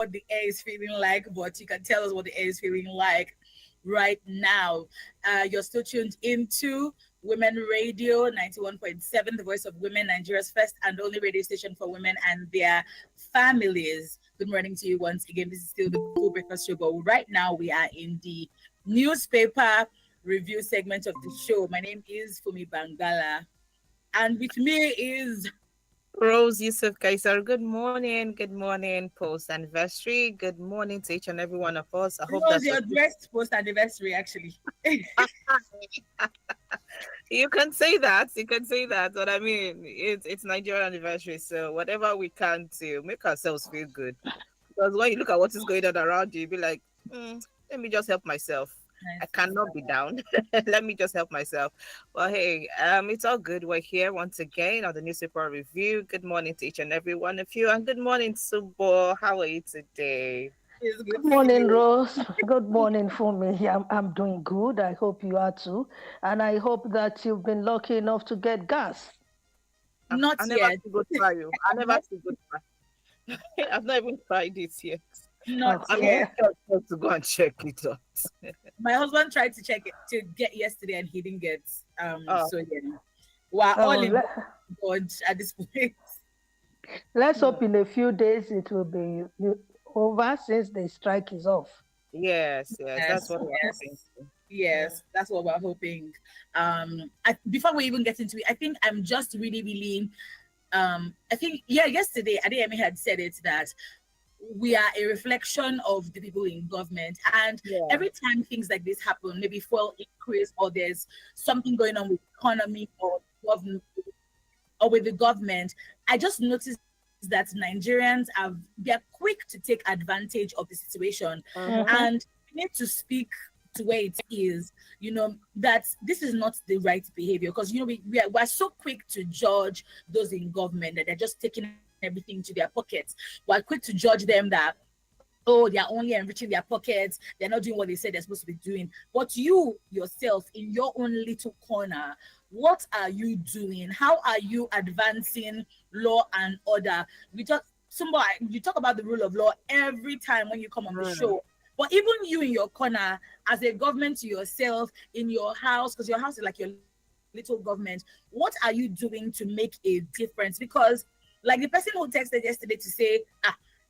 what the air is feeling like, but you can tell us what the air is feeling like right now. You're still tuned into Women Radio 91.7, the voice of women, Nigeria's first and only radio station for women and their families. Good morning to you once again. This is still the Full Breakfast Show, but right now we are in the newspaper review segment of the show. My name is Fumi Bangala, and with me is Rose Yusuf Kaisar, good morning, post anniversary. Good morning to each and every one of us. I hope Rose, that's your dressed post anniversary, actually. you can say that. You can say that. But I mean, it's Nigerian anniversary, so whatever we can to make ourselves feel good. Because when you look at what is going on around you, you be like, let me just help myself. I Nice. cannot be down. Let me just help myself. Well, hey, it's all good. We're here once again on the newspaper review. Good morning to each and every one of you, and good morning, Subo. How are you today? It's good Good to see morning, you. Rose. Good morning, Fumi. I'm doing good. I hope you are too. And I hope that you've been lucky enough to get gas. Not I never yet. to go try you. I never Not, to go try. I've not even tried it yet. not I'm Okay. yet. just to go and check it out. My husband tried to check it to get yesterday and he didn't get. Oh, So yeah, we're all Oh, in God at this point. let's hmm. hope in a few days it will be over since the strike is off. Yes, yes, that's Yes, what we're hoping yes, for. Yeah. yes. That's what we're hoping. Before we even get into it, I think I'm just really, really. I think yesterday Adeyemi had said it that we are a reflection of the people in government, and Yeah. every time things like this happen, maybe fuel increase or there's something going on with economy government or with the government, I just noticed that Nigerians they're quick to take advantage of the situation, Mm-hmm. and Mm-hmm. we need to speak to where it is, that this is not the right behavior, because we're so quick to judge those in government that they're just taking everything to their pockets. We're quick to judge them that, oh, they're only enriching their pockets, they're not doing what they said they're supposed to be doing. But you yourself, in your own little corner, what are you doing? How are you advancing law and order? Somebody, you talk about the rule of law every time when you come on the Mm. show. But even you in your corner, as a government to yourself, in your house, because your house is like your little government, what are you doing to make a difference? Because, like the person who texted yesterday to say,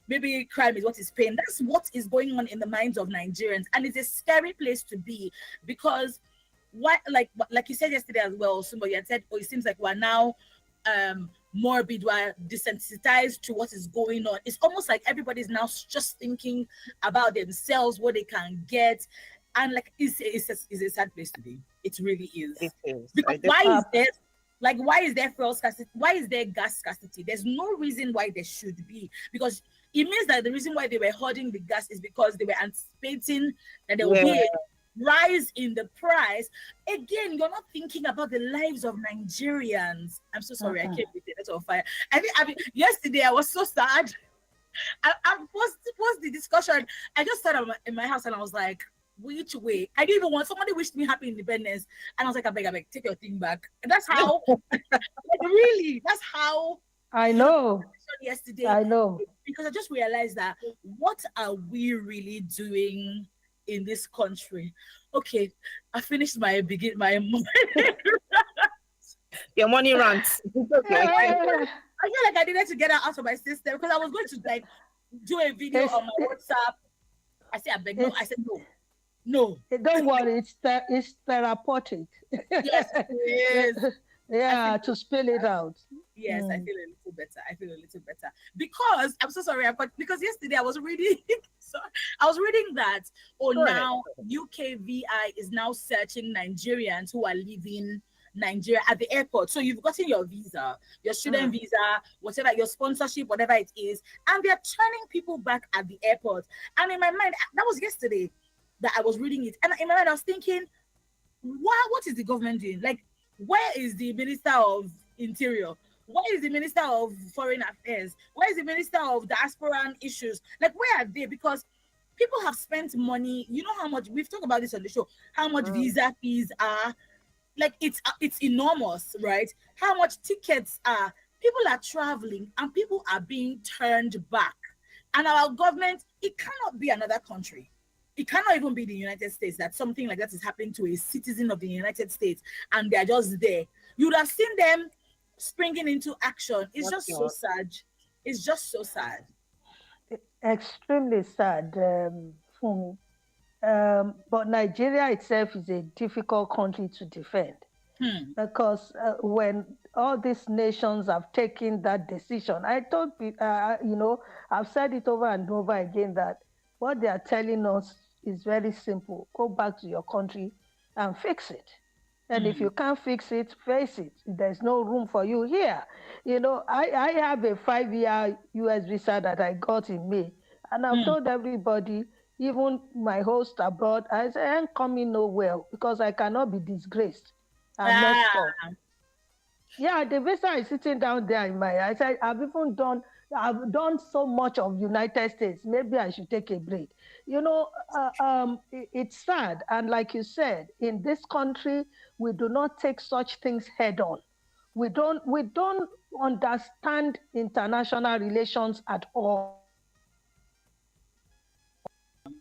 maybe crime is what is paying. That's what is going on in the minds of Nigerians, and it's a scary place to be, because what, like you said yesterday as well, somebody had said, oh, it seems like we're now morbid, we're desensitized to what is going on. It's almost like everybody's now just thinking about themselves, what they can get, and like it's a sad place to be. It really It is. is. Because I why definitely. is Uh, there, like, why is there fuel scarcity? Why is there gas scarcity? There's no reason why there should be, because it means that the reason why they were hoarding the gas is because they were anticipating that there will Yeah. be a rise in the price. Again, you're not thinking about the lives of Nigerians. I'm so sorry, I uh-uh. came with a lot of fire. I mean, yesterday I was so sad. I post the discussion. I just sat in my house and I was like, which way? I didn't even want somebody wished me happy independence, and I was like, I beg, take your thing back. And that's how, really, that's how I the know. yesterday, I know. because I just realized that what are we really doing in this country? Okay, I finished my Your money runs. It's okay. Eh, I feel like I needed to get her out of my system, because I was going to like do a video It's on my WhatsApp. I said, I beg, no. I it's said, no, no. don't worry. It's therapeutic. Yes, it is. I feel Yeah, to spill it out. Yes, I Mm. feel a little better. I feel a little better, because I'm so sorry. Because yesterday I was reading. Sorry, I was reading that. Oh, Go ahead. now UKVI is now searching Nigerians who are leaving Nigeria at the airport. So you've gotten your visa, your student Mm. visa, whatever, your sponsorship, whatever it is, and they're turning people back at the airport. And in my mind, that was yesterday that I was reading it, and in my mind I was thinking, why? What is the government doing? Like, where is the Minister of Interior? Where is the Minister of Foreign Affairs? Where is the Minister of Diaspora Issues? Like, where are they? Because people have spent money. You know how much we've talked about this on the show. How much Mm. visa fees are? Like, it's enormous, right? How much tickets are? People are traveling and people are being turned back. And our government, it cannot be another country. It cannot even be the United States that something like that is happening to a citizen of the United States and they're just there. You would have seen them springing into action. It's What's just so your sad. It's just so sad. Extremely sad, Fumi. But Nigeria itself is a difficult country to defend Hmm. because when all these nations have taken that decision, I told I've said it over and over again that what they are telling us is very simple. Go back to your country and fix it. And if you Hmm. can't fix it, face it. There's no room for you here. I have a 5-year US visa that I got in May. And I've Hmm. told everybody, even my host abroad, I say, I ain't coming nowhere because I cannot be disgraced and messed up. Ah. Yeah, the visa is sitting down there in my. I said, I've done so much of United States. Maybe I should take a break. It's sad, and like you said, in this country, we do not take such things head on. We don't understand international relations at all,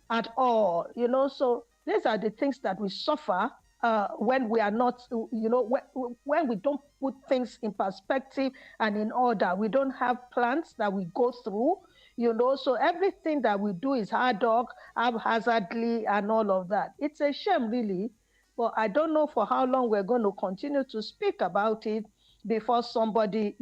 at all. So these are the things that we suffer when we are not, when we don't put things in perspective and in order. We don't have plans that we go through. So everything that we do is hard work, haphazardly, and all of that. It's a shame, really. But I don't know for how long we're going to continue to speak about it before somebody,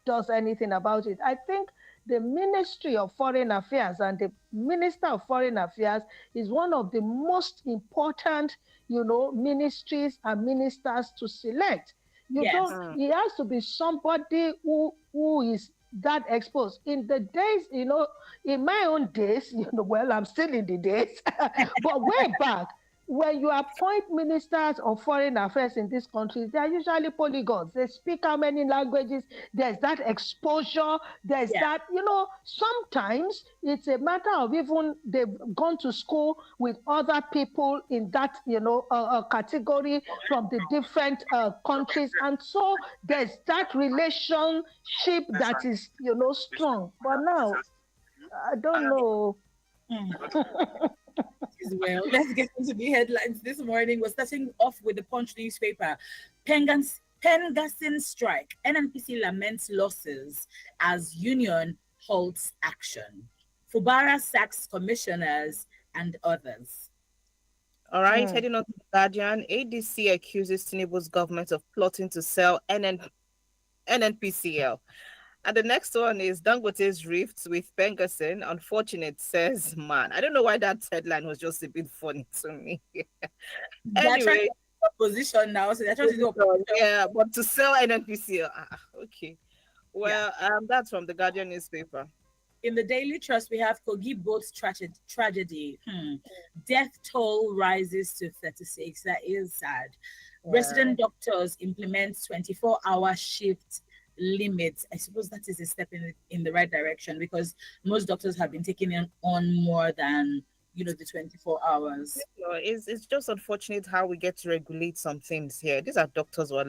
does anything about it. I think the Ministry of Foreign Affairs and the Minister of Foreign Affairs is one of the most important, ministries and ministers to select. You don't, Yes. Hmm. it has to be somebody who is that exposed. In the days, in my own days, well, I'm still in the days, but way back, when you appoint ministers of foreign affairs in this country, they are usually polygons. They speak how many languages, there's that exposure, there's Yeah. that, sometimes it's a matter of even they've gone to school with other people in that, category from the different countries. And so there's that relationship that is, strong. But now, I don't know. Hmm. As well. Let's get into the headlines this morning. We're starting off with the Punch newspaper. Pengasin strike. NNPC laments losses as union halts action. Fubara sacks commissioners and others. All right, Mm. heading on to the Guardian, ADC accuses Tinubu's government of plotting to sell NNPCL. And the next one is Dangote's rifts with Pengasin. Unfortunate, says man. I don't know why that headline was just a bit funny to me. They're trying to Anyway, opposition now, so they're trying to do opposition. yeah, but to sell NNPCL, okay. Yeah. Well, that's from the Guardian newspaper. In the Daily Trust, we have Kogi boat tragedy. Death toll rises to 36. That is sad. Yeah. Resident doctors implement 24-hour shift limits. I suppose that is a step in the right direction because most doctors have been taking on more than the 24 hours. No, it's just unfortunate how we get to regulate some things here. These are doctors we're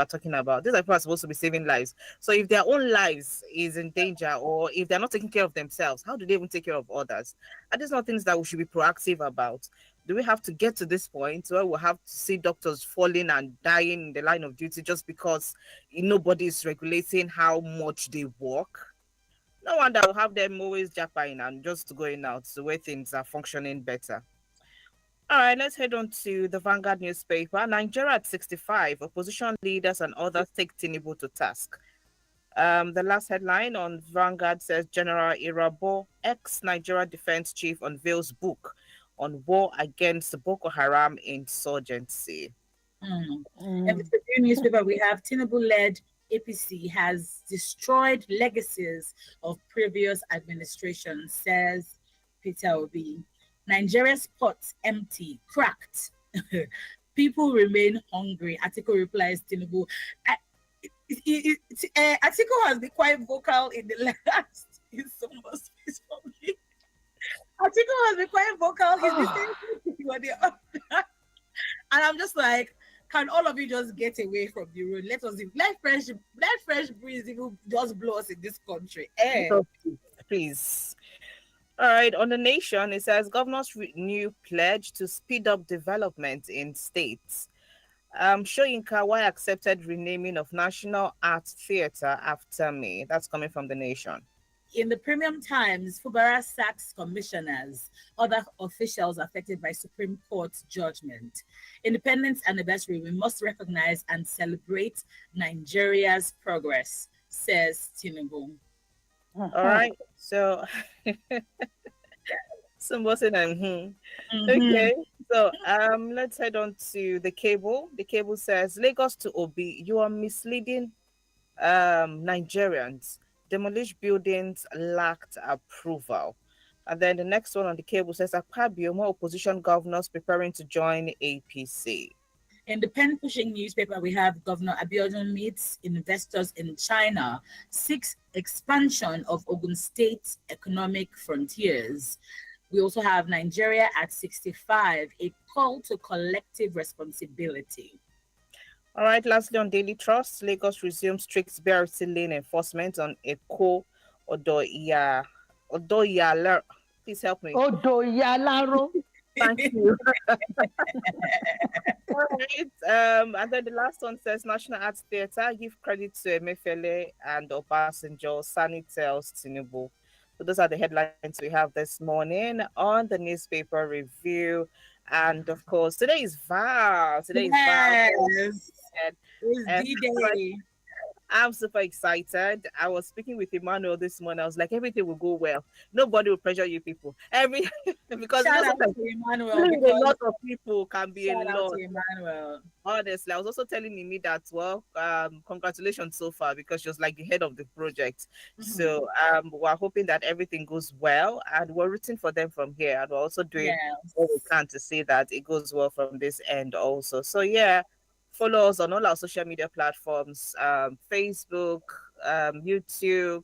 talking about. These are people who are supposed to be saving lives. So if their own lives is in danger or if they're not taking care of themselves, how do they even take care of others? Are these not things that we should be proactive about? Do we have to get to this point where we have to see doctors falling and dying in the line of duty just because nobody is regulating how much they work? No wonder we'll have them always japping and just going out the way things are functioning better. All right, let's head on to the Vanguard newspaper. Nigeria at 65, opposition leaders and others take Tinubu to task. The last headline on Vanguard says General Irabo, ex-Nigeria defense chief, unveils book on war against the Boko Haram insurgency. Mm. And Mm. with the new newspaper, we have Tinubu-led APC has destroyed legacies of previous administrations, says Peter Obi. Nigeria's ports empty, cracked. People remain hungry. Atiku replies Tinubu. I- Atiku has been quite vocal in the last in some of space for me. Atiku has been quite vocal. He's been saying what they are. And I'm just like, can all of you just get away from the road? Let fresh breeze even just blow us in this country. Eh. please. All right, on the nation, it says governors renew pledge to speed up development in states. Shoyinka, why accepted renaming of National Arts Theatre after May? That's coming from the nation. In the Premium Times, Fubara sacks commissioners, other officials affected by Supreme Court judgment. Independence anniversary, we must recognize and celebrate Nigeria's progress, says Tinubu. All right, so somebody Mhm. okay. So let's head on to the cable. The cable says Lagos to Obi, you are misleading Nigerians. Demolished buildings lacked approval. And then the next one on the cable says Akpabio, more opposition governors preparing to join APC. In the pen pushing newspaper, we have Governor Abiodun meets investors in China, seeks expansion of Ogun State's economic frontiers. We also have Nigeria at 65, a call to collective responsibility. All right, lastly on Daily Trust, Lagos resumes strict BRT lane enforcement on Eko Odoya. Odoya, please help me. Odoyalaro. Thank you. All right. And then the last one says National Arts Theatre give credit to Emefiele and Obasanjo. Sani tells Tinubu. So those are the headlines we have this morning on the newspaper review. And of course, today is Val. Today is Val. Yes, And, it's and D-Day. I'm super excited. I was speaking with Emmanuel this morning. I was like, everything will go well. Nobody will pressure you people. Because you know Shout out sometimes to Emmanuel dealing with a because lot of people can be a shout out lot. to Emmanuel. Honestly, I was also telling Mimi that, well, congratulations so far because she was like the head of the project. Mhm. So we're hoping that everything goes well and we're rooting for them from here. And we're also doing what we Yes. can to see that it goes well from this end also. So yeah, follow us on all our social media platforms, Facebook, YouTube.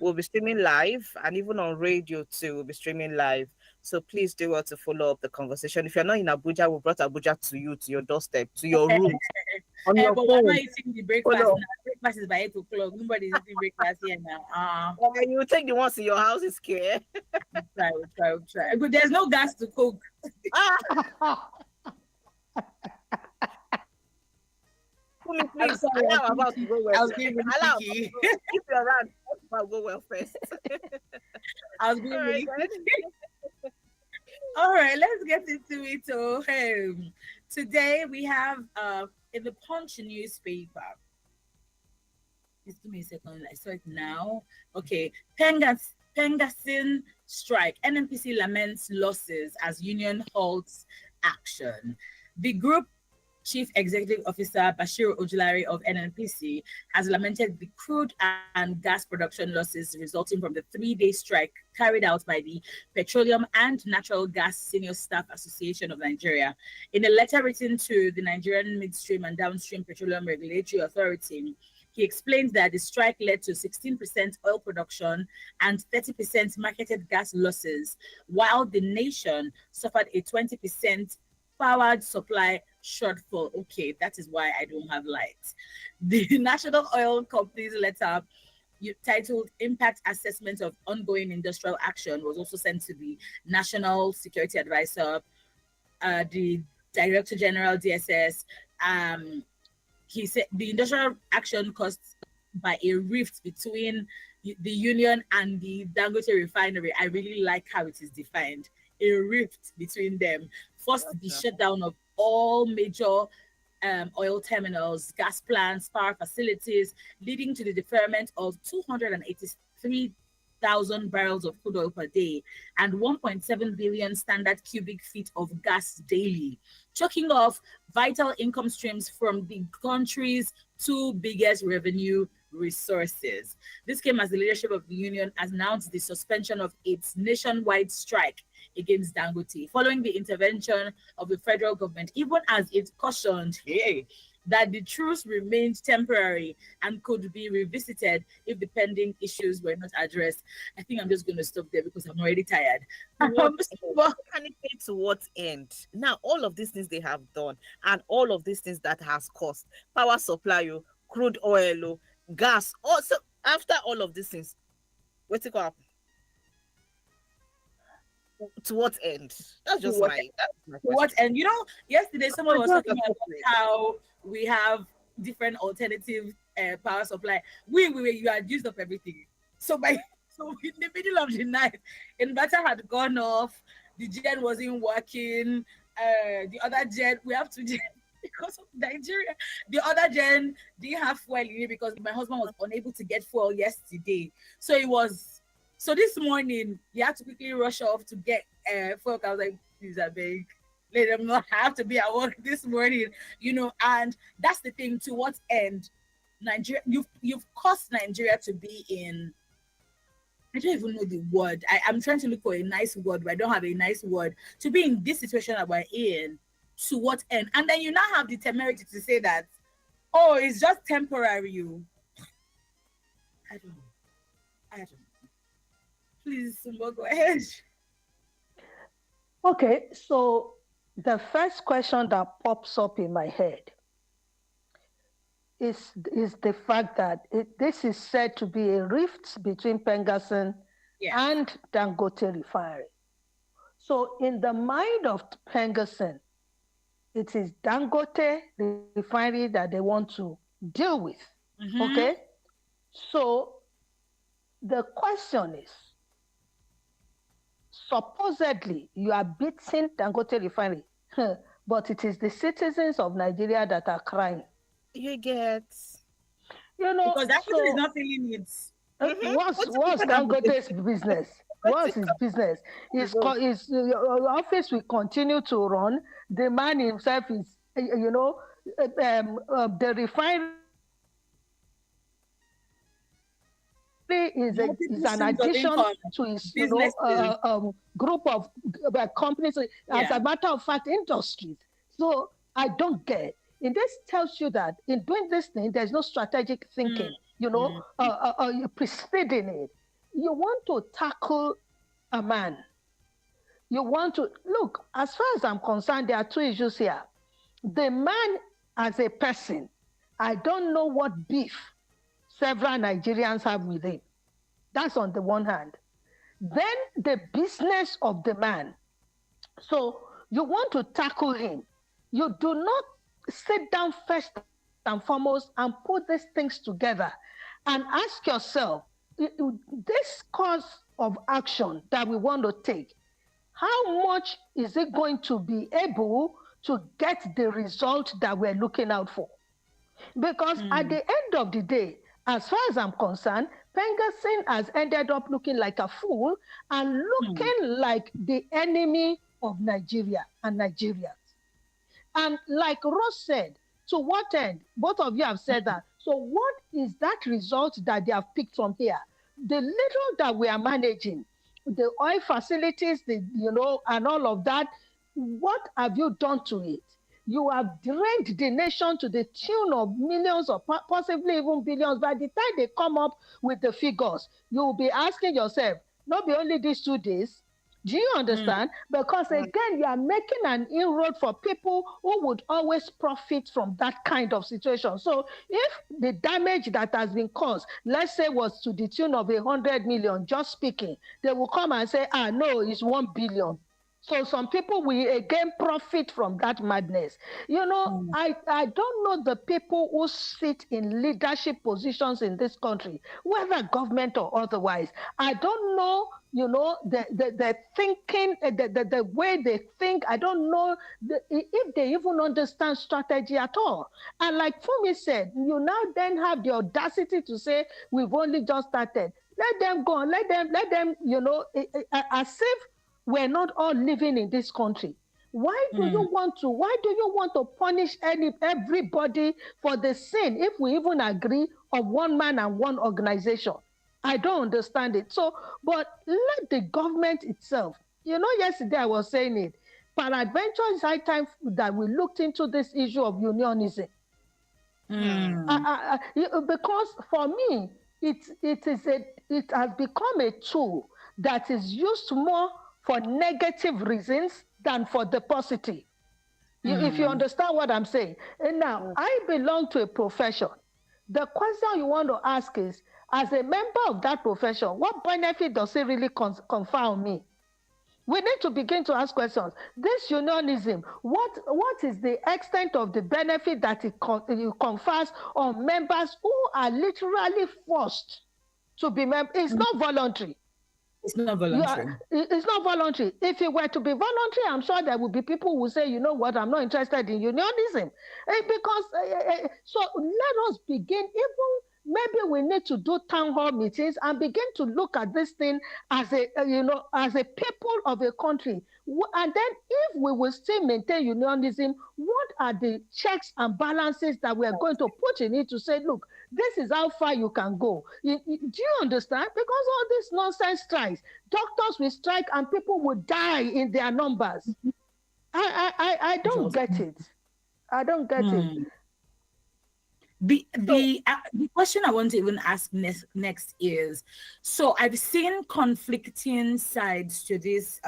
We'll be streaming live and even on radio too, we'll be streaming live. So please do well to follow up the conversation. If you're not in Abuja, we brought Abuja to you, to your doorstep, to your room, on your But we're not phone. eating the breakfast Follow. now. Breakfast is by 8 o'clock. Nobody's eating breakfast here now. You take the ones in your house is care. We'll try. But there's no gas to cook. Ah, Fumi, I'm please sorry, allow about to go well. I was being really Allow picky. if you're around, about go well first. I was being All right, really then. picky. All right, let's get into it. So, today we have in the Punch newspaper. Just give me a second. I saw it now. Okay, Pengasin strike. NNPC laments losses as union halts action. The group Chief Executive Officer Bashir Ojulari of NNPC has lamented the crude and gas production losses resulting from the 3-day strike carried out by the Petroleum and Natural Gas Senior Staff Association of Nigeria. In a letter written to the Nigerian Midstream and Downstream Petroleum Regulatory Authority, he explained that the strike led to 16% oil production and 30% marketed gas losses, while the nation suffered a 20% powered supply shortfall. Okay, that is why I don't have light. The National Oil Company's letter titled Impact Assessment of Ongoing Industrial Action was also sent to the National Security Advisor, the Director General DSS. He said the industrial action caused by a rift between the union and the Dangote refinery. I really like how it is defined. A rift between them forced the Gotcha. shutdown of all major oil terminals, gas plants, power facilities, leading to the deferment of 283,000 barrels of crude oil per day and 1.7 billion standard cubic feet of gas daily, choking off vital income streams from the country's two biggest revenue resources. This came as the leadership of the union announced the suspension of its nationwide strike against Dangote following the intervention of the federal government, even as it cautioned, that the truce remained temporary and could be revisited if the pending issues were not addressed. I think I'm just going to stop there because I'm already tired. To what But can it pay to what end? Now, all of these things they have done, and all of these things that has cost power supply, crude oil, gas. Also, after all of these things, what's it go happen? To what end? That's To just what my to what question. end? Yesterday someone was talking That's about okay. how we have different alternative power supply. You had used up everything. So by so in the middle of the night, inverter had gone off, the gen wasn't working, the other gen, we have to gen because of Nigeria. The other gen didn't have fuel in it because my husband was unable to get fuel yesterday. So it was so this morning he had to quickly rush off to get fuel. I was like, please, I beg, let them not have to be at work this morning, and that's the thing. To what end? Nigeria, you've caused Nigeria to be in, I don't even know the word. I'm trying to look for a nice word, but I don't have a nice word. To be in this situation that we're in, to what end? And then you now have the temerity to say that, oh, it's just temporary. I don't know. I don't know. Please, Sumbo, go ahead. Okay, so the first question that pops up in my head is the fact that this is said to be a rift between Pengasson Yeah. and Dangote refinery. So in the mind of Pengasson, it is Dangote refinery that they want to deal with. Okay? Mm-hmm. So the question is, supposedly you are beating Dangote refinery, but it is the citizens of Nigeria that are crying. You get. Because that person is So not feeling it. what's What do what's Dangote Dangote's business? what What's is his business? result? His office will continue to run. The man himself is, the refinery is an Multiple streams of addition income, to his, businesses. group of companies. As Yeah. a matter of fact, industries. So I don't get. And this tells you that in doing this thing, there's no strategic Mm, thinking. mm, Preceding it. You want to tackle a man. You want to look. As far as I'm concerned, there are two issues here. The man as a person, I don't know what beef several Nigerians have with him. That's on the one hand. Then the business of the man. So you want to tackle him. You do not sit down first and foremost and put these things together and ask yourself, this course of action that we want to take, how much is it going to be able to get the result that we're looking out for? Because at mm, the end of the day, as far as I'm concerned, Pengassin has ended up looking like a fool and mm, looking like the enemy of Nigeria and Nigerians. And like Ross said, to what end? Both of you have said that. So, what is that result that they have picked from here? The little that we are managing, the oil facilities, and all of that, what have you done to it? You have drained the nation to the tune of millions or possibly even billions. By the time they come up with the figures, you will be asking yourself, not be only these 2 days, do you mm, understand? Because again, you are making an inroad for people who would always profit from that kind of situation. So if the damage that has been caused, let's say, was to the tune of 100 million, just speaking, they will come and say, no, it's 1 billion. So some people will again profit from that madness. mm, I don't know the people who sit in leadership positions in this country, whether government or otherwise. I don't know, the thinking, the way they think. I don't know if they even understand strategy at all. And like Fumi said, you now then have the audacity to say, we've only just started. Let them go on, let them, as if we're not all living in this country. mm, Why do you want to punish everybody for the sin, if we even agree, of one man and one organization? I don't understand it. So, but let the government itself, yesterday I was saying it, peradventure it's high time that we looked into this issue of unionism. Hmm. mm, Because for me, it has become a tool that is used more for negative reasons than for the positive. If you mm, understand what I'm saying. And now, Hmm. I belong to a profession. The question you want to ask is, as a member of that profession, what benefit does it really confer on me? We need to begin to ask questions. This unionism, what is the extent of the benefit that it confers on members who are literally forced to be members? It's not voluntary. It's not You voluntary. are, it's not voluntary. If it were to be voluntary, I'm sure there would be people who say, you know what, I'm not interested in unionism. So let us begin. Even maybe we need to do town hall meetings and begin to look at this thing as as a people of a country. And then if we will still maintain unionism, what are the checks and balances that we are going to put in it to say, look, this is how far you can go. Do you understand? Because all this nonsense strikes, doctors will strike and people will die in their numbers. I don't get it. I don't get it. The question I want to even ask next is, so I've seen conflicting sides to this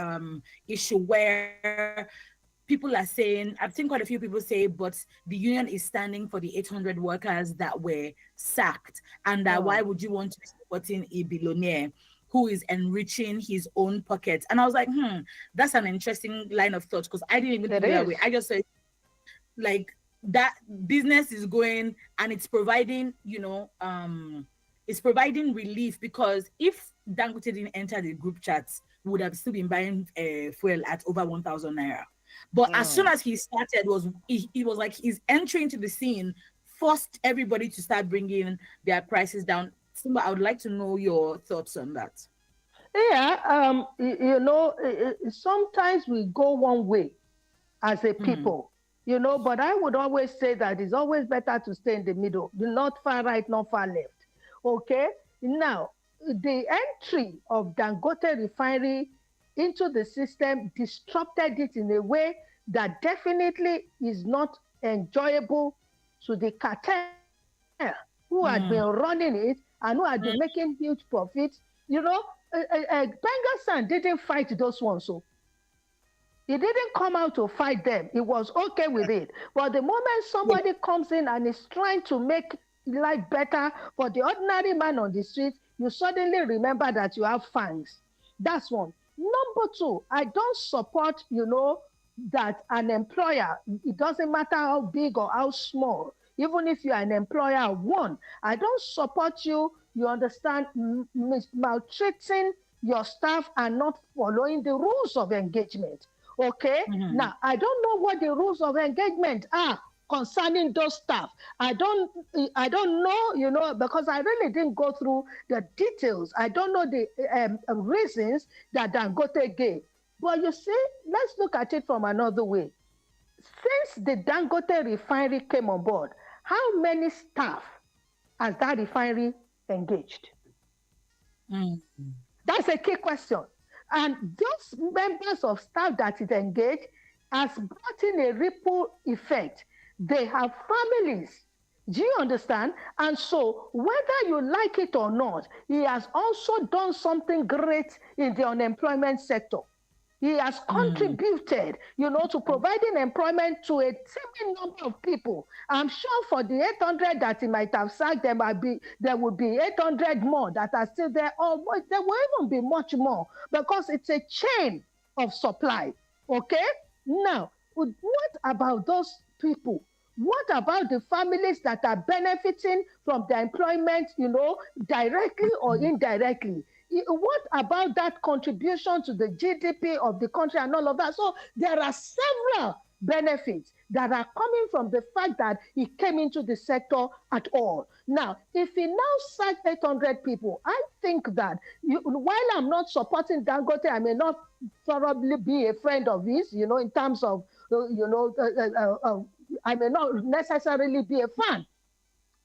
issue where people are saying, I've seen quite a few people say, but the union is standing for the 800 workers that were sacked, and that why would you want to be supporting a billionaire who is enriching his own pockets? And I was like, that's an interesting line of thought, because I didn't even think that way. I just said, like, that business is going and it's providing, it's providing relief, because if Dangote didn't enter the group chats, we would have still been buying fuel at over 1,000 naira. But as soon as he started, it was like his entry into the scene forced everybody to start bringing their prices down. Simba, I would like to know your thoughts on that. Yeah, sometimes we go one way as a people, but I would always say that it's always better to stay in the middle, not far right, not far left. Okay? Now, the entry of Dangote refinery into the system disrupted it in a way that definitely is not enjoyable to the cartel who had been running it and who had been making huge profits. Pengasan didn't fight those ones. So he didn't come out to fight them. He was okay with it. But the moment somebody comes in and is trying to make life better for the ordinary man on the street, you suddenly remember that you have fangs. That's one. Number two, I don't support, that an employer, it doesn't matter how big or how small, even if you're an employer, one, I don't support you understand, maltreating your staff and not following the rules of engagement. Okay? Now, I don't know what the rules of engagement are concerning those staff. I don't know, because I really didn't go through the details. I don't know the reasons that Dangote gave. But you see, let's look at it from another way. Since the Dangote refinery came on board, how many staff has that refinery engaged? That's a key question. And those members of staff that it engaged has brought in a ripple effect. They have families. Do you understand? And so whether you like it or not, he has also done something great in the unemployment sector. He has contributed, to providing employment to a teeming number of people. I'm sure for the 800 that he might have sacked, there would be 800 more that are still there, or there will even be much more, because it's a chain of supply. Okay? Now, what about those people? What about the families that are benefiting from the employment, directly or indirectly? What about that contribution to the GDP of the country and all of that? So there are several benefits that are coming from the fact that he came into the sector at all. Now, if he now sacked 800 people, I think that while I'm not supporting Dangote, I may not thoroughly be a friend of his, in terms of, I may not necessarily be a fan.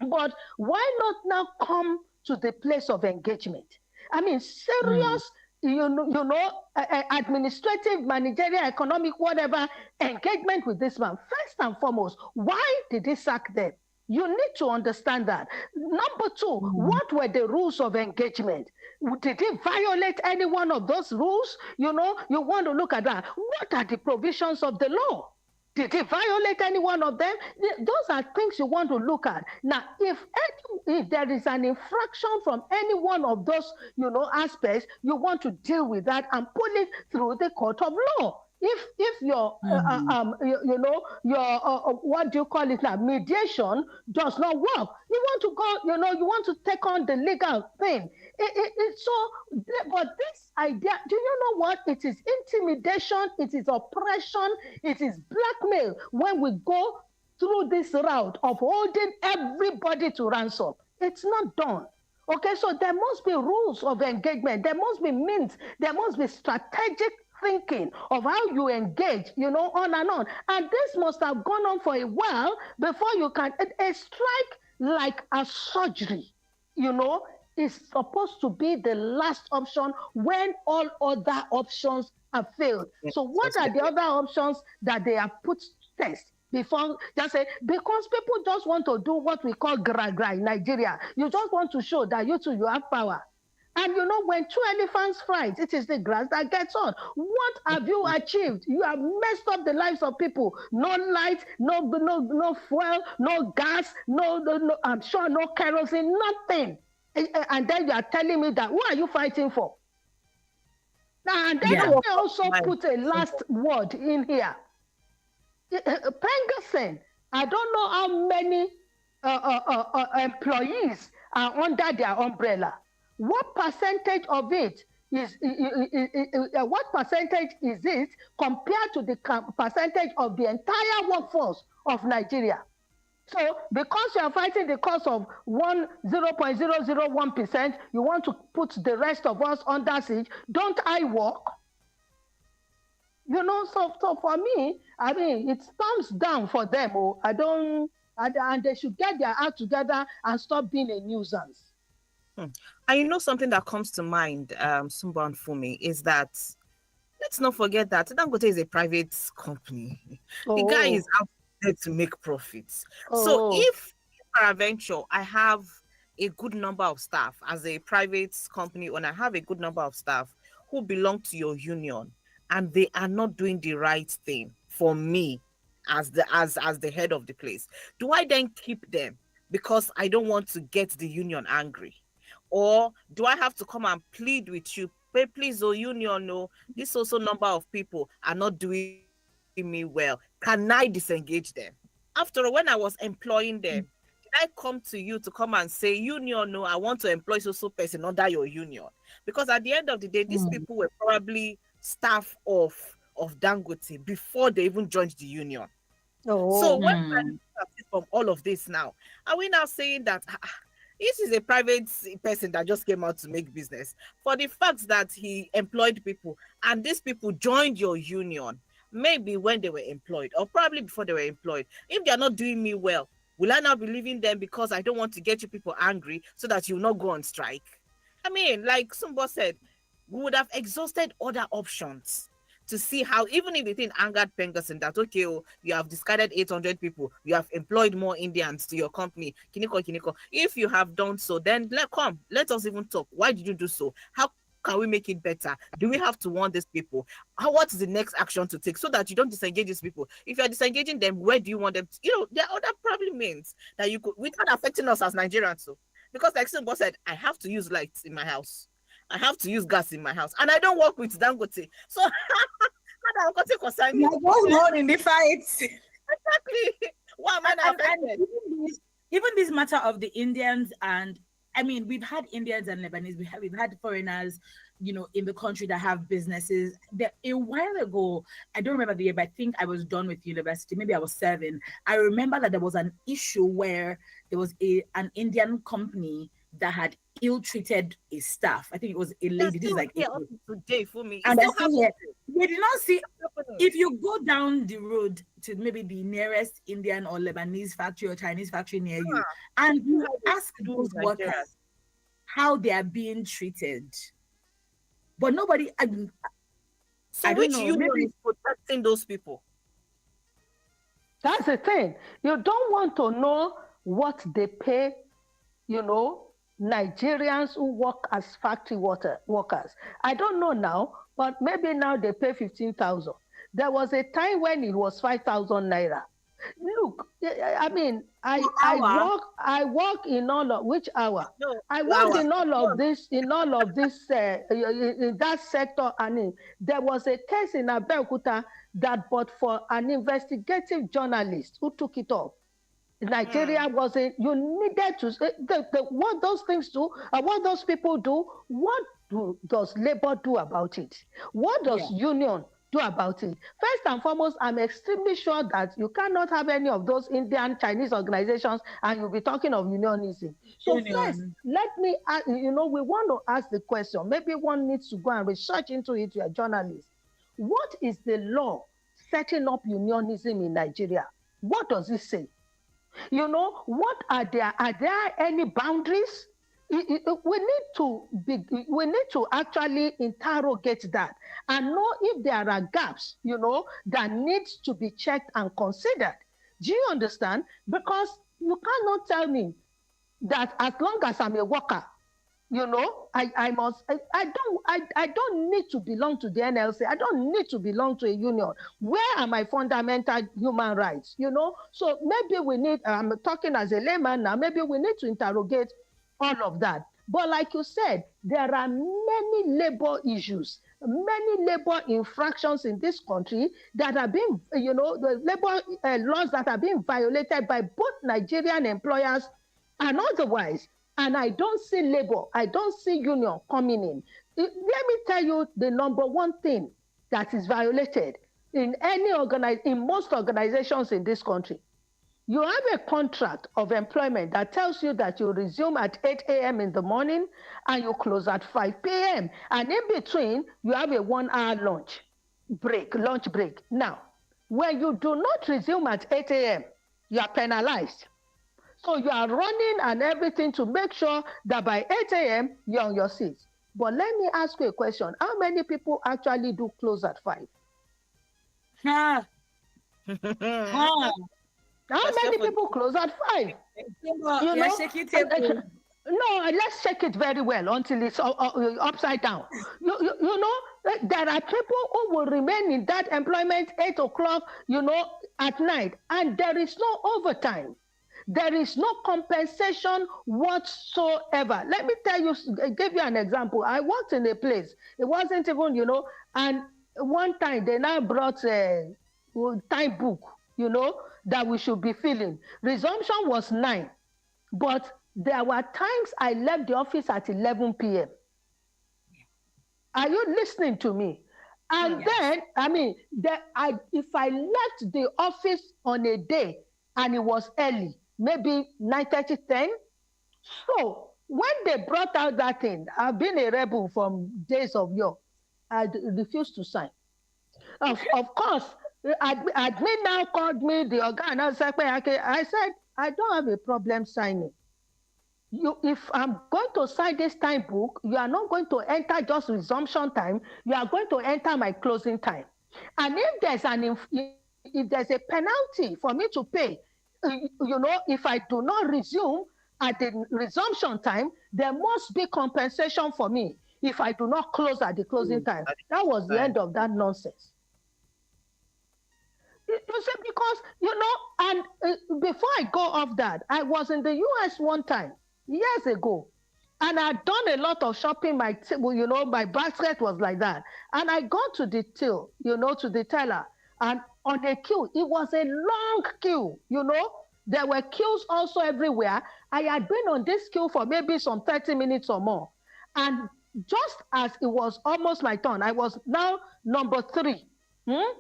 But why not now come to the place of engagement? I mean, serious, administrative, managerial, economic, whatever, engagement with this man. First and foremost, why did he sack them? You need to understand that. Number two, what were the rules of engagement? Did he violate any one of those rules? You want to look at that. What are the provisions of the law? Did he violate any one of them? Those are things you want to look at. Now, if there is an infraction from any one of those, aspects, you want to deal with that and pull it through the court of law. If your Mm. your what do you call it now, mediation does not work, you want to go, you want to take on the legal thing. It's so, but this idea, do you know what? It is intimidation, it is oppression, it is blackmail when we go through this route of holding everybody to ransom. It's not done. Okay, so there must be rules of engagement, there must be means, there must be strategic thinking of how you engage, on and on. And this must have gone on for a while before you can. A strike like a surgery, is supposed to be the last option when all other options have failed. Yeah, So, what that's are it. the other options that they have put to test? Before just say, because people just want to do what we call gra gra in Nigeria. You just want to show that you have power. And when two elephants fight, it is the grass that gets on. What have you achieved? You have messed up the lives of people. No light, no fuel, no gas, no, I'm sure no kerosene, nothing. And then you are telling me that, who are you fighting for? Now, and then You know Yeah. let what me comes also to mind? put a last Simple. word in here. Pengerson, I don't know how many employees are under their umbrella. What percentage of it what percentage is it compared to the percentage of the entire workforce of Nigeria? So, because you are fighting the cause of 0.001%, you want to put the rest of us under siege. Don't I work? So for me, I mean, it's thumbs down for them. Oh, I don't, and they should get their act together and stop being a nuisance. Hmm. And something that comes to mind, Sumba and Fumi, is that let's not forget that Dangote is a private company. The guy is Oh, out there to make profits. So oh, if peradventure I have a good number of staff as a private company, and I have a good number of staff who belong to your union, and they are not doing the right thing for me as the head of the place, do I then keep them because I don't want to get the union angry? Or do I have to come and plead with you? Please, oh union, no, this also number of people are not doing me well. Can I disengage them? After all, when I was employing them, did I come to you to come and say, union, no, I want to employ so person under your union? Because at the end of the day, these Mm. people were probably staff of Dangote before they even joined the union. So oh, when we are Mm. looking at it from all of this now, are we now saying that this is a private person that just came out to make business for the fact that he employed people and these people joined your union maybe when they were employed or probably before they were employed? If they are not doing me well, will I now be leaving them because I don't want to get you people angry so that you will not go on strike? I mean, like Sumbo said, we would have exhausted other options to see how, even if the thing angered Pengerson that, okay, oh, you have discarded 800 people, you have employed more Indians to your company, Kiniko. If you have done so, then let us even talk. Why did you do so? How can we make it better? Do we have to warn these people? What is the next action to take so that you don't disengage these people? If you're disengaging them, where do you want them to? There are other probably means that you could, without affecting us as Nigerians. So, because like Simbo said, I have to use lights in my house. I have to use gas in my house, and I don't work with Dangote. So how Dangote concern You're me? just one in the fight. Exactly. Why am I not And affected? even this matter of the Indians, and I mean, we've had Indians and Lebanese, we've had foreigners, in the country that have businesses. A while ago, I don't remember the year, but I think I was done with university. Maybe I was 7. I remember that there was an issue where there was an Indian company that had ill-treated a staff. I think it was a They're lady. This is still like here up to today for me. It's and they're still still here. happening. They did not see. It's happening. If you go down the road to maybe the nearest Indian or Lebanese factory or Chinese factory near you, Ah, and see you how they ask do those Nigerians. workers how they are being treated, but nobody, So I don't which know, union maybe. is protecting those people? that's the thing. You don't want to know what they pay, you know, Nigerians who work as factory workers. I don't know now, but maybe now they pay 15,000. There was a time when it was 5,000 naira. Look, I mean, per hour. I work in all of which hour? No, I worked flower. in all of this, in that sector. And there was a case in Abeokuta that, but for an investigative journalist who took it up, Hmm. Nigeria wasn't. You needed to what those things do, and what those people do. What does labor do about it? What Yeah. does union do about it? First and foremost, I'm extremely sure that you cannot have any of those Indian Chinese organizations, and you'll be talking of unionism. So first, Union. let me, we want to ask the question. Maybe one needs to go and research into it. You're a journalist. What is the law setting up unionism in Nigeria? What does it say? What are there any boundaries? We need to actually interrogate that and know if there are gaps, that needs to be checked and considered. Do you understand? Because you cannot tell me that as long as I'm a worker, I must, I don't need to belong to the NLC. I don't need to belong to a union. Where are my fundamental human rights? So maybe we need, I'm talking as a layman now, maybe we need to interrogate all of that. But like you said, there are many labor issues, many labor infractions in this country that are being, the labor laws that are being violated by both Nigerian employers and otherwise. And I don't see labor, I don't see union coming in. Let me tell you the number one thing that is violated in most organizations in this country. You have a contract of employment that tells you that you resume at 8 a.m. in the morning and you close at 5 p.m. And in between, you have a 1 hour lunch break. Now, when you do not resume at 8 a.m., you are penalized. So you are running and everything to make sure that by 8 a.m. you're on your seat. But let me ask you a question. How many people actually do close at 5? Ha. Ha. How Question many for people close at 5? You You're know, shaking and, table. no, let's check it very well until it's upside down. There are people who will remain in that employment 8 o'clock, at night, and there is no overtime. There is no compensation whatsoever. Let me give you an example. I worked in a place. It wasn't even, and one time they now brought a time book, that we should be filling. Resumption was 9, but there were times I left the office at 11 p.m. Are you listening to me? And Hmm. Yes. then, I mean, if I left the office on a day and it was early, maybe 9:30, 10. So when they brought out that thing, I've been a rebel from days of yore. I refused to sign. Of course, admin now called me, the organ, I said, I don't have a problem signing. If I'm going to sign this time book, you are not going to enter just resumption time. You are going to enter my closing time. And if there's a penalty for me to pay, if I do not resume at the resumption time, there must be compensation for me if I do not close at the closing time. At That was the the time. end of that nonsense. You see, because, and before I go off that, I was in the US one time, years ago, and I'd done a lot of shopping. My basket was like that. And I got to the till, to the teller, and on a queue, it was a long queue, There were queues also everywhere. I had been on this queue for maybe some 30 minutes or more. And just as it was almost my turn, I was now number 3. Hmm?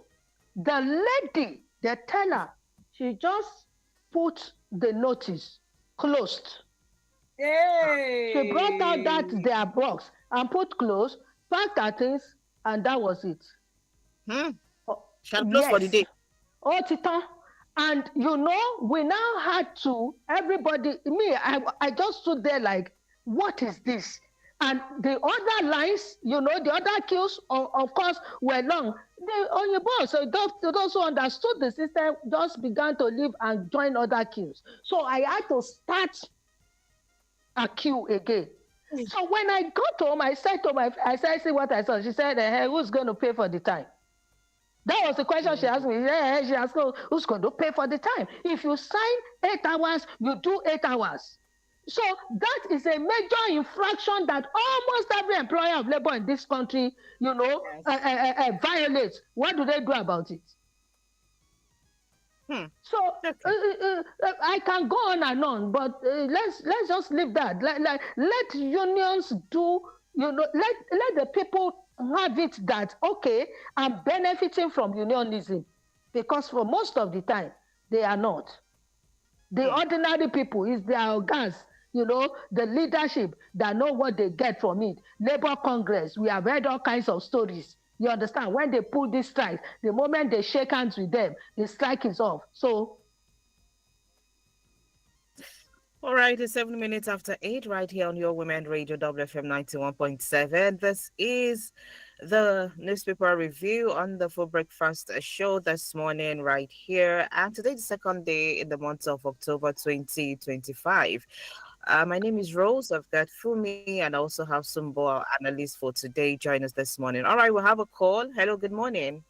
The lady, the teller, she just put the notice closed. She brought out that Hey. their box and put closed, packed her things, and that was it. Hmm. Oh, Shall close for the yes. day. Oh, Tita. And we now had to, everybody, me, I just stood there like, what is this? And the other lines, the other queues, of course, were long. On your boss, so those who understood the system just began to leave and join other queues. So I had to start a queue again. So when I got home, I said, see what I saw. She said, hey, who's going to pay for the time? That was the question she asked me. Yeah, she asked, "Oh, who's going to pay for the time? If you sign 8 hours, you do 8 hours." So that is a major infraction that almost every employer of labor in this country, Yes. violates. What do they do about it? Hmm. So Okay. I can go on and on, but let's just leave that. Let unions do. Let the people have it that okay, I'm benefiting from unionism, because for most of the time they are not. The Hmm. ordinary people is their organs, the leadership that know what they get from it. Labor Congress, we have heard all kinds of stories. You understand? When they pull these strikes, the moment they shake hands with them, the strike is off. So, All right, it's 7 minutes after 8 right here on your Women Radio WFM 91.7. This is the newspaper review on the Full Breakfast show this morning right here. And today, the second day in the month of October 2025. My name is Rose. I've got Fumi and I also have Sumbo, our analyst for today. Join us this morning. All right, we'll have a call. Hello, good morning.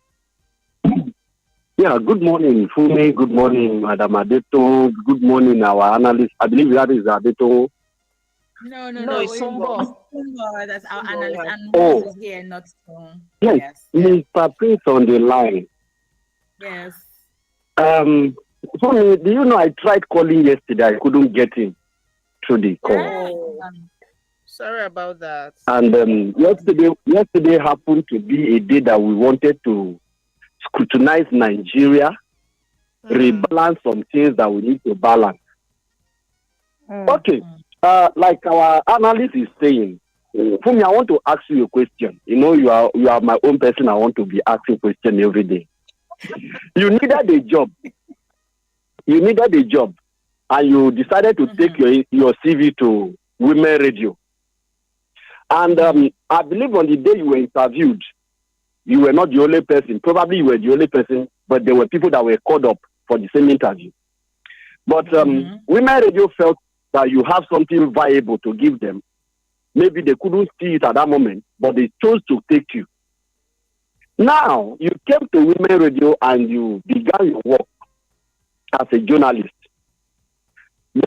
Yeah, good morning, Fumi. Good morning, Madam Adeto. Good morning, our analyst. I believe that is Adeto. No, no, No, no, no. it's Sumbo. Sumbo. That's our Sumbo, analyst, yeah. and Oh, Rose is here, not yes, yes, yes, Mr. Prince on the line. yes. Um, Fumi, do you know I tried calling yesterday. I couldn't get in through the call. Yeah. Oh, sorry about that. And yesterday happened to be a day that we wanted to scrutinize Nigeria, Hmm. rebalance some things that we need to balance. Mm. Okay, like our analyst is saying, Fumi, I want to ask you a question. You are my own person. I want to be asking question every day. You needed a job. You needed a job, and you decided to take your CV to Women Radio. And I believe on the day you were interviewed, you were not the only person. Probably you were the only person, but there were people that were called up for the same interview. But Women Radio felt that you have something viable to give them. Maybe they couldn't see it at that moment, but they chose to take you. Now, you came to Women Radio and you began your work as a journalist.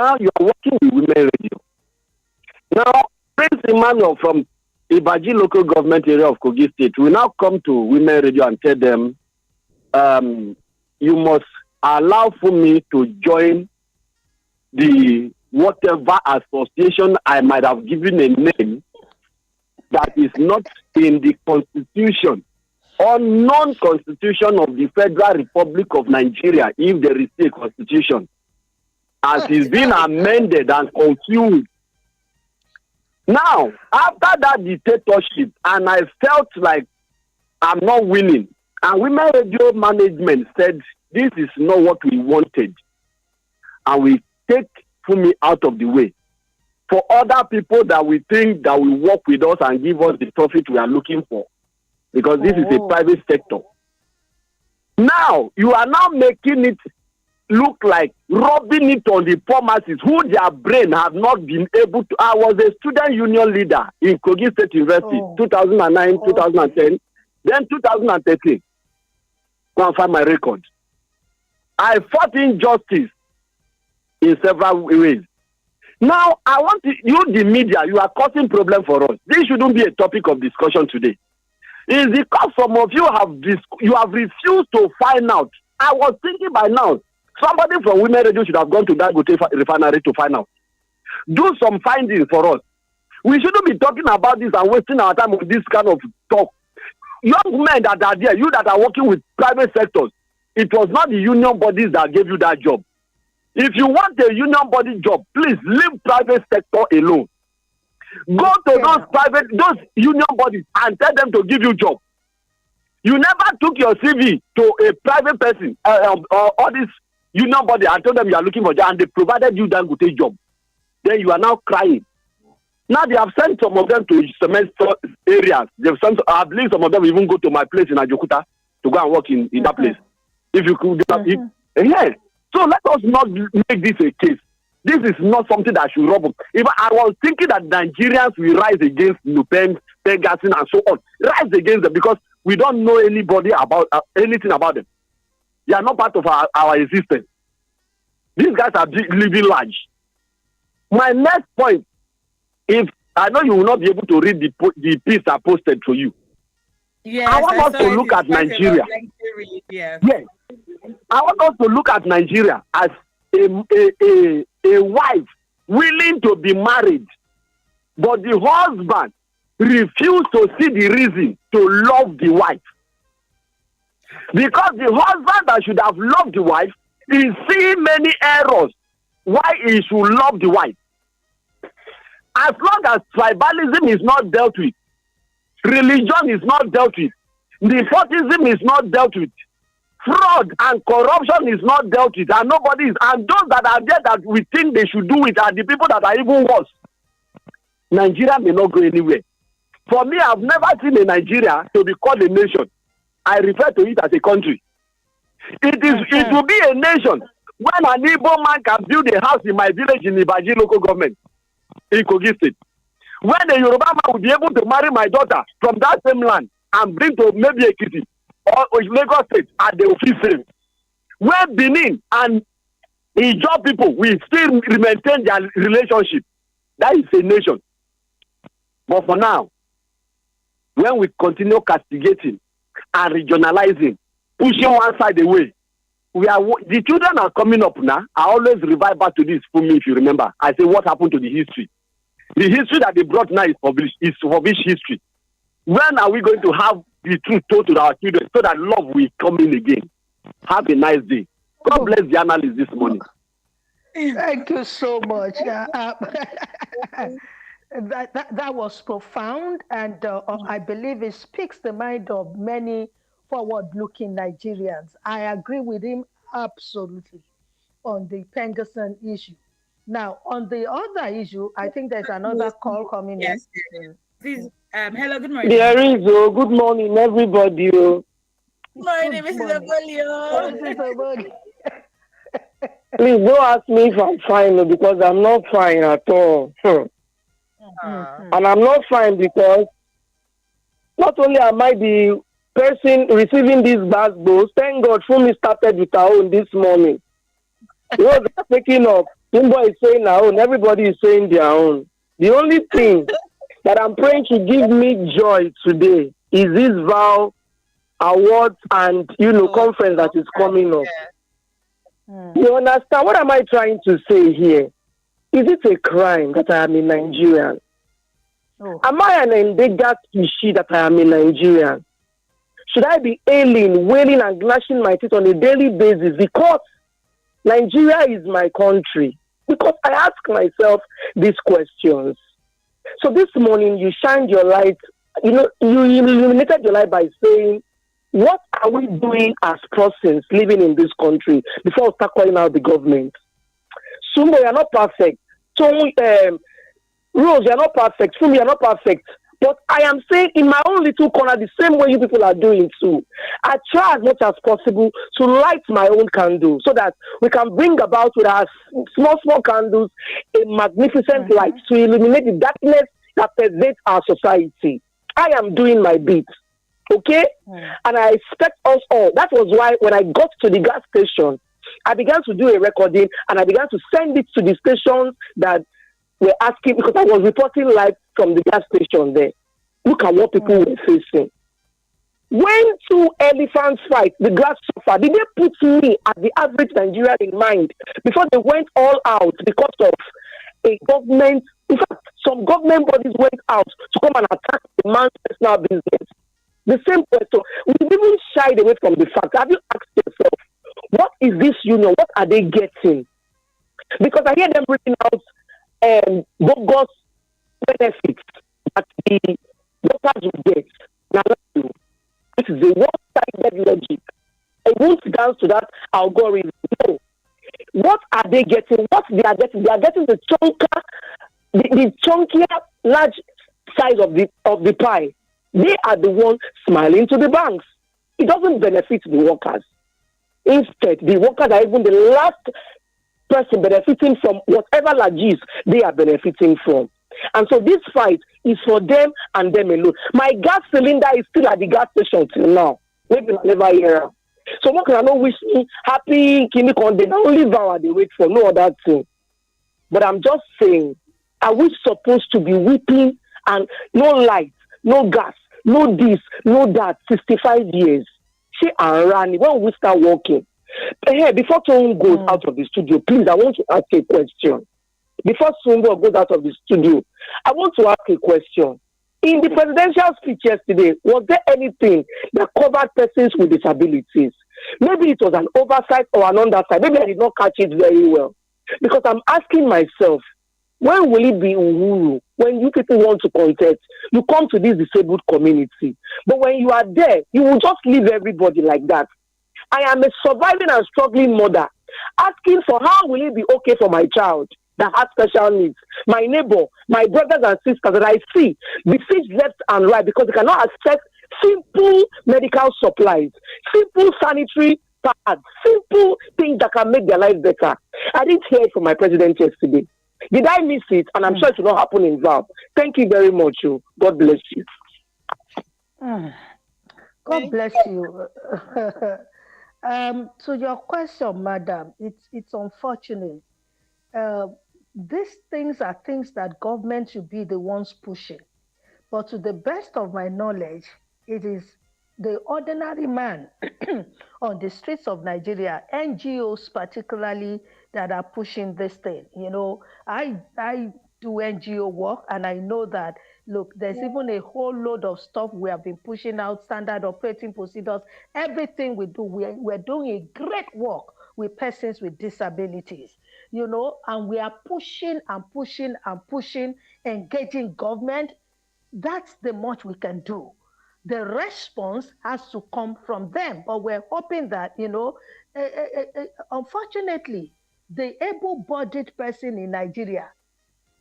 Now you are working with Women Radio. Now, Prince Emmanuel from Ibaji local government area of Kogi State will now come to Women Radio and tell them, you must allow for me to join the whatever association I might have given a name that is not in the constitution or non-constitution of the Federal Republic of Nigeria, if there is a constitution, as is being amended and confused. Now, after that dictatorship, and I felt like I'm not winning, and Women Radio management said, this is not what we wanted, and we take Fumi out of the way for other people that we think that will work with us and give us the profit we are looking for, because this is a private sector. Now, you are now making it look like robbing it on the poor masses who their brain have not been able to. I was a student union leader in Kogi State University, 2009, 2010, then 2013. Go and find my record. I fought injustice in several ways. Now, I want you, the media, you are causing problem for us. This shouldn't be a topic of discussion today. It's because some of you have refused to find out. I was thinking by now, somebody from Women Radio should have gone to that refinery to find out. Do some findings for us. We shouldn't be talking about this and wasting our time on this kind of talk. Young men that are there, you that are working with private sectors, it was not the union bodies that gave you that job. If you want a union body job, please leave private sector alone. Go to those union bodies and tell them to give you job. You never took your CV to a private person or all this union body and told them you are looking for job, and they provided you that good job. Then you are now crying. Now they have sent some of them to cement areas. They've sent, I believe some of them even go to my place in Ajokuta to go and work in that place. If you could, yes. So let us not make this a case. This is not something that should rob us. If I was thinking that Nigerians will rise against Lupin, Pegasin, and so on, rise against them, because We don't know anybody about anything about them. They are not part of our existence. These guys are living large. My next point, if I know you will not be able to read the piece I posted for you. Yes, I want us to look at Nigeria. Yeah. Yes. I want us to look at Nigeria as a wife willing to be married, but the husband refused to see the reason to love the wife. Because the husband that should have loved the wife is seeing many errors why he should love the wife. As long as tribalism is not dealt with, religion is not dealt with, nepotism is not dealt with, fraud and corruption is not dealt with, and nobody is, and those that are there that we think they should do it are the people that are even worse. Nigeria may not go anywhere. For me, I've never seen a Nigeria to be called a nation. I refer to it as a country. It will be a nation when an Igbo man can build a house in my village in Ibaji local government in Kogi State. When a Yoruba man will be able to marry my daughter from that same land and bring to maybe Ekiti or Lagos State and they will feel safe. When Benin and Ijaw people will still maintain their relationship, that is a nation. But for now, when we continue castigating and regionalizing, pushing one side away, the children are coming up now. I always revert back to this for me, if you remember. I say, what happened to the history? The history that they brought now is published history. When are we going to have the truth told to our children so that love will come in again? Have a nice day. God bless the analyst this morning. Thank you so much. That was profound, and I believe it speaks the mind of many forward-looking Nigerians. I agree with him absolutely on the Pengerson issue. Now, on the other issue, I think there's another call coming in. Please, hello, good morning. There is, good morning, everybody. Good morning, Mrs. Obolio. Please don't ask me if I'm fine, because I'm not fine at all. And I'm not fine because not only am I the person receiving these bad blows, thank God Fumi started with our own this morning. They're taking up. Simba is saying our own, everybody is saying their own. The only thing that I'm praying to give me joy today is this vow awards and conference that is coming up. You understand? What am I trying to say here? Is it a crime that I am a Nigerian? Am I an endangered species that I am a Nigerian? Should I be ailing, wailing, and gnashing my teeth on a daily basis because Nigeria is my country? Because I ask myself these questions. So this morning you shined your light, you illuminated your light by saying, what are we doing as persons living in this country before we start calling out the government? Sumbo, you're not perfect. So, Rose, you're not perfect. Fumi, you're not perfect. But I am saying in my own little corner, the same way you people are doing too. I try as much as possible to light my own candle so that we can bring about with our small candles a magnificent light to illuminate the darkness that pervades our society. I am doing my bit. Okay? And I expect us all. That was why when I got to the gas station, I began to do a recording and I began to send it to the stations that were asking, because I was reporting live from the gas station there. Look at what people were facing. When two elephants fight, the grass suffer. Did they put me as the average Nigerian in mind before they went all out because of a government? In fact, some government bodies went out to come and attack the man's personal business. The same question. We've even shied away from the fact. Have you asked yourself, what is this union? What are they getting? Because I hear them bringing out bogus benefits that the workers will get. Now, this is a one-sided logic. I won't dance to that algorithm. No. What are they getting? What they are getting? They are getting the chunkier, large size of the pie. They are the ones smiling to the banks. It doesn't benefit the workers. Instead, the workers are even the last person benefiting from whatever largesse they are benefiting from. And so this fight is for them and them alone. My gas cylinder is still at the gas station till now. Maybe I never hear her. So what can I not wish me happy Kimi Konde? Not only vow they wait for, no other thing. But I'm just saying, are we supposed to be weeping and no light, no gas, no this, no that, 65 years? She and Rani, when we start working? Hey, before someone goes out of the studio, please, I want to ask a question. Before someone goes out of the studio, I want to ask a question. In the presidential speech yesterday, was there anything that covered persons with disabilities? Maybe it was an oversight or an undersight. Maybe I did not catch it very well. Because I'm asking myself, when will it be Uhuru? When you people want to contest, you come to this disabled community. But when you are there, you will just leave everybody like that. I am a surviving and struggling mother, asking for how will it be okay for my child that has special needs, my neighbor, my brothers and sisters that I see besieged left and right because they cannot access simple medical supplies, simple sanitary pads, simple things that can make their life better. I didn't hear it from my president yesterday. Did I miss it? And I'm sure it will not happen in Val. Thank you very much. God bless you. God bless you. To your question, madam, it's unfortunate. These things are things that government should be the ones pushing. But to the best of my knowledge, it is the ordinary man on the streets of Nigeria, NGOs particularly, that are pushing this thing. You know, I do NGO work, and I know that, look, there's even a whole load of stuff we have been pushing out, standard operating procedures, everything we do. We're doing a great work with persons with disabilities, you know, and we are pushing and pushing and pushing, engaging government. That's the much we can do. The response has to come from them, but we're hoping that, you know, unfortunately, the able-bodied person in Nigeria,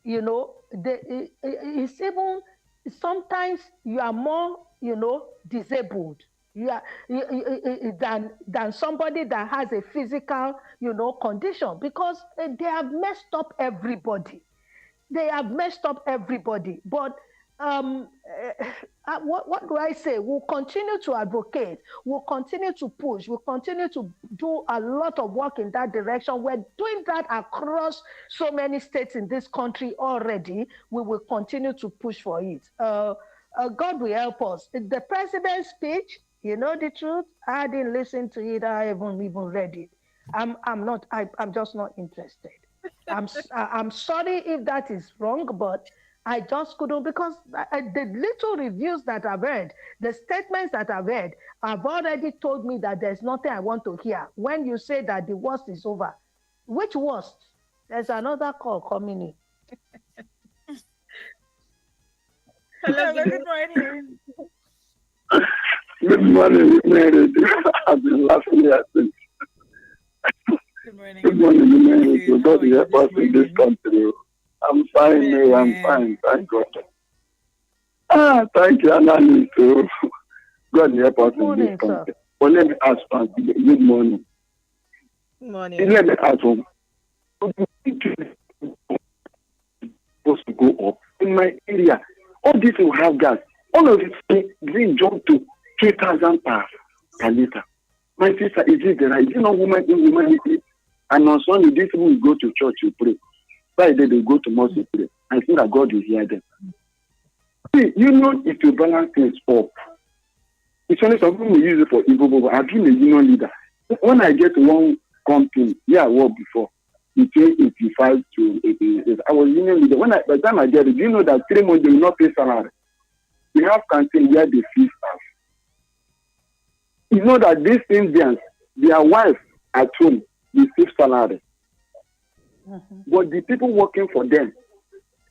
you know, it's even sometimes you are more, you know, disabled. Than somebody that has a physical, you know, condition, because they have messed up everybody. They have messed up everybody. But what do I say? We'll continue to advocate. We'll continue to push. We'll continue to do a lot of work in that direction. We're doing that across so many states in this country already. We will continue to push for it. God will help us. The president's speech, you know the truth, I didn't listen to it. I haven't even read it. I'm just not interested. I'm sorry if that is wrong, but I just couldn't, because the little reviews that I've read, the statements that I've read, have already told me that there's nothing I want to hear. When you say that the worst is over, which worst? There's another call coming in. Hello, good morning. Good morning, Mary. I've been laughing at this. Good morning. Good morning, Mary. To God help us in this country. I'm fine, Mary. I'm fine. Thank God. Thank you, Anani. To God help us in this country. But let me ask you, good morning. Good morning. Let me ask you, supposed to go up in my area. All this will have gas. All of it will jump to 3,000 per liter. My sister, is it the right? You know, women in humanity. And on Sunday, these people will go to church to pray. Friday, they go to mosque to pray. I think that God will hear them. See, you know, if you balance things up, it's only some people will use it for evil, but I've been a union leader. When I get to one company, I worked before, between 85 to 88. I was union leader. By the time I get it, you know that 3 months they will not pay salary. We have canteen where they feed staff. You know that these Indians, their wife at home, receive salary. Mm-hmm. But the people working for them,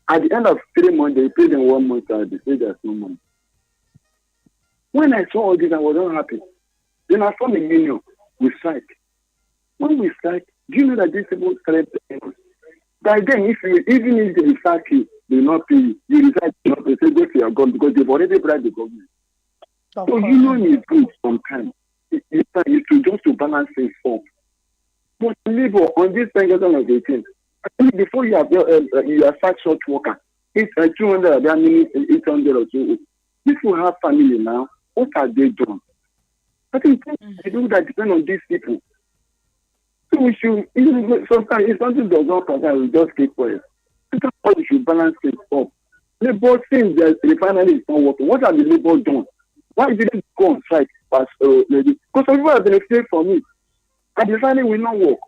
at the end of 3 months, they pay them 1 month salary. They say there's no money. When I saw all this, I was not happy. Then I saw the union. We strike. When we strike, do you know that these people started paying us? By then, even if they sack you, they will not pay you. You decide not to say go to your God because they've already bribed the government. So union is good sometimes. It's just to balance things up. But labor on this 2018, before you are sacked short worker, It's 200, they are meaning 800 or so. People have family now. What are they doing? I think they do that depend on these people. So we should, sometimes if something does not concern, we just keep quiet. That's why we should balance things up. Labor, since the refinery is not working, what have the labor done? Why didn't they go on strike? Because some people have benefited from it. And the refinery will not work.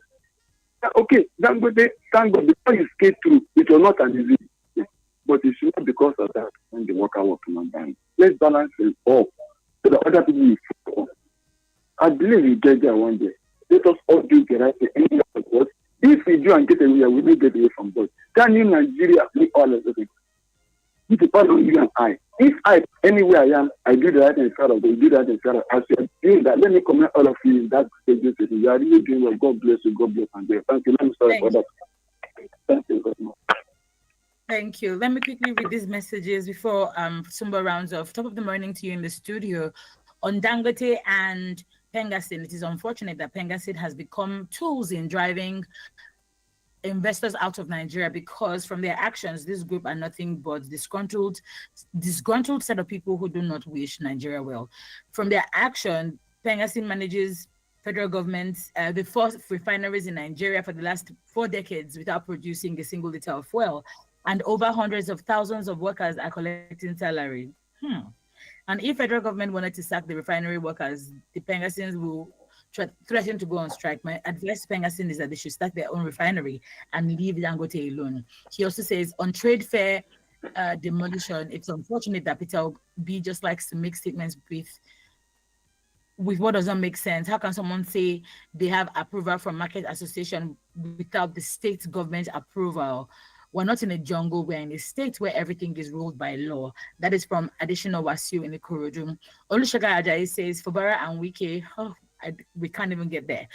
Okay, thank God, before you skate through, it was not an easy. But it's not because of that when the worker working on that. Let's balance it up so that other people will follow. I believe we get there one day. Let us all do the right thing. If we do and get away, we will get away from God. Can you Nigeria we all of it? It depends on you and I. If I, anywhere I am, I do the right thing in front of God, do that in front of as you are doing that, let me commend all of you in that stage. You are really doing well. God bless you. God bless you. Thank you. Let me sorry for that. Thank you very much. Thank you. Let me quickly read these messages before Sumba rounds off. Top of the morning to you in the studio. On Dangote and Pengasin, it is unfortunate that Pengasin has become tools in driving investors out of Nigeria, because from their actions, this group are nothing but disgruntled set of people who do not wish Nigeria well. From their action, Pengasin manages federal government, the first refineries in Nigeria for the last 4 decades without producing a single liter of fuel, and over hundreds of thousands of workers are collecting salary. And if federal government wanted to sack the refinery workers, the Pengasins will threaten to go on strike. My advice to Pengasin is that they should start their own refinery and leave Dangote alone. He also says on trade fair demolition, it's unfortunate that Peter Obi just likes to make statements with what doesn't make sense. How can someone say they have approval from Market Association without the state government approval? We're not in a jungle, we're in a state where everything is ruled by law. That is from Additional Wasiu in the Ikorodu. Olusegun Ajayi says, Fubara and Wike, we can't even get there.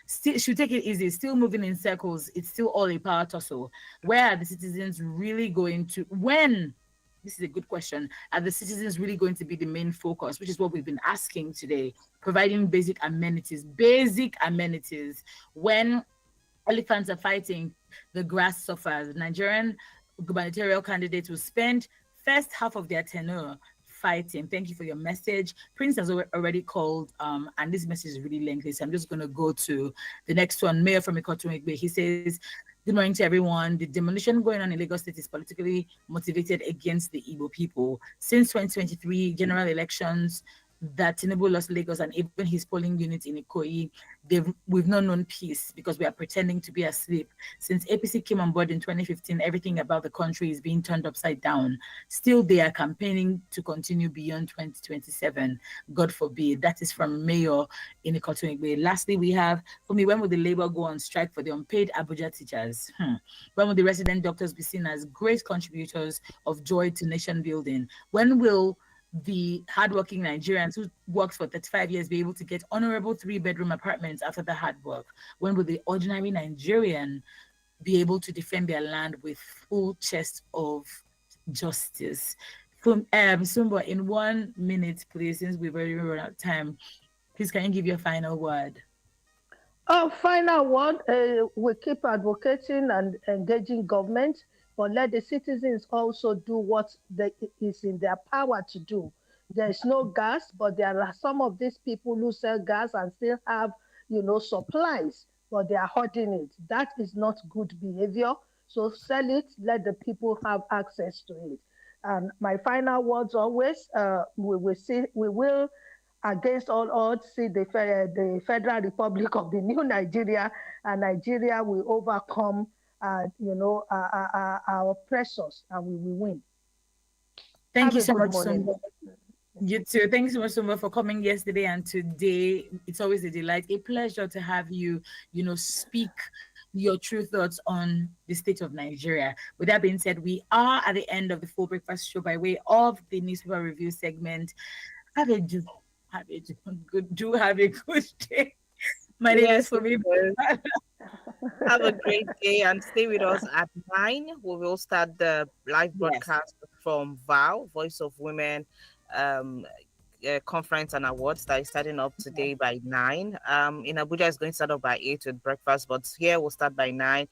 Still, should take it easy, still moving in circles. It's still all a power tussle. Where are the citizens really going to, this is a good question, are the citizens really going to be the main focus, which is what we've been asking today, providing basic amenities. When elephants are fighting, the grass suffers. Nigerian gubernatorial candidates will spend first half of their tenure fighting. Thank you for your message. Prince has already called, and this message is really lengthy, so I'm just going to go to the next one. Mayor from Ikotumegbe, he says, good morning to everyone. The demolition going on in Lagos State is politically motivated against the Igbo people. Since 2023 general elections, that Tinubu lost Lagos and even his polling unit in Ikoyi, we've not known peace because we are pretending to be asleep. Since APC came on board in 2015, everything about the country is being turned upside down. Still, they are campaigning to continue beyond 2027. God forbid. That is from Mayor in Ikotunigbe. Lastly, we have, for me, when will the labor go on strike for the unpaid Abuja teachers? When will the resident doctors be seen as great contributors of joy to nation building? When will the hardworking Nigerians who worked for 35 years be able to get honorable 3-bedroom apartments after the hard work? When will the ordinary Nigerian be able to defend their land with full chest of justice? Sumba, in 1 minute, please, since we've already run out of time, please can you give your final word? Final word, we keep advocating and engaging government, but let the citizens also do what is in their power to do. There's no gas, but there are some of these people who sell gas and still have, supplies, but they are hoarding it. That is not good behavior. So sell it, let the people have access to it. And my final words always, we will against all odds, see the Federal Republic of the New Nigeria, and Nigeria will overcome, our oppressors, and we will win. Thank you so much, Sumba. You too. Thank you so much, Sumba, for coming yesterday and today. It's always a delight, a pleasure to have you, speak your true thoughts on the state of Nigeria. With that being said, we are at the end of the Full Breakfast Show by way of the newspaper review segment. Have a good day. My name is Fumi. Have a great day and stay with us at 9. We will start the live broadcast from VOW, Voice of Women conference and awards that is starting up today by 9. In Abuja, it's going to start up by 8 with breakfast, but here we'll start by 9.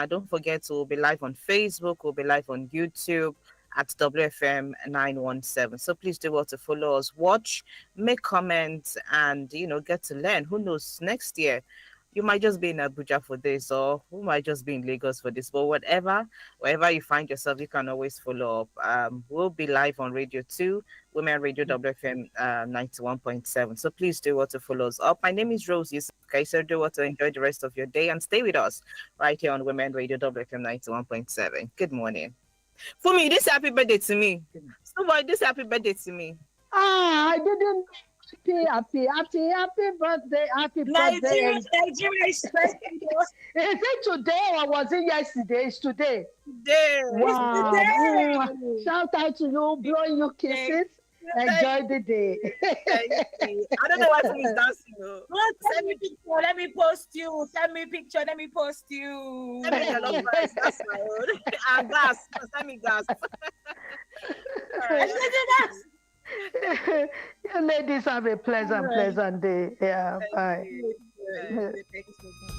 Don't forget to be live on Facebook. We'll be live on YouTube at WFM 917. So please do well to follow us, watch, make comments, and get to learn. Who knows, next year you might just be in Abuja for this, or who might just be in Lagos for this. But wherever you find yourself, you can always follow up. We'll be live on Radio 2, Women Radio WFM 91.7. So please do what to follow us up. My name is Rose Yusuf. Okay, so do what to enjoy the rest of your day and stay with us right here on Women Radio WFM 91.7. Good morning. For me, this happy birthday to me. Somebody, this happy birthday to me. I didn't. Happy birthday, happy birthday. Nigeria is stressing. Is it today or was it yesterday? It's today. Today. Wow. Today. Shout out to you, blowing you kisses. Enjoy the day. I don't know why someone is dancing. Send me picture. Let me post you. Send me picture. Let me post you. Send me yellow rice. That's my own. And gas. Send me gas. You ladies have a pleasant day. Yeah, bye. Thank you.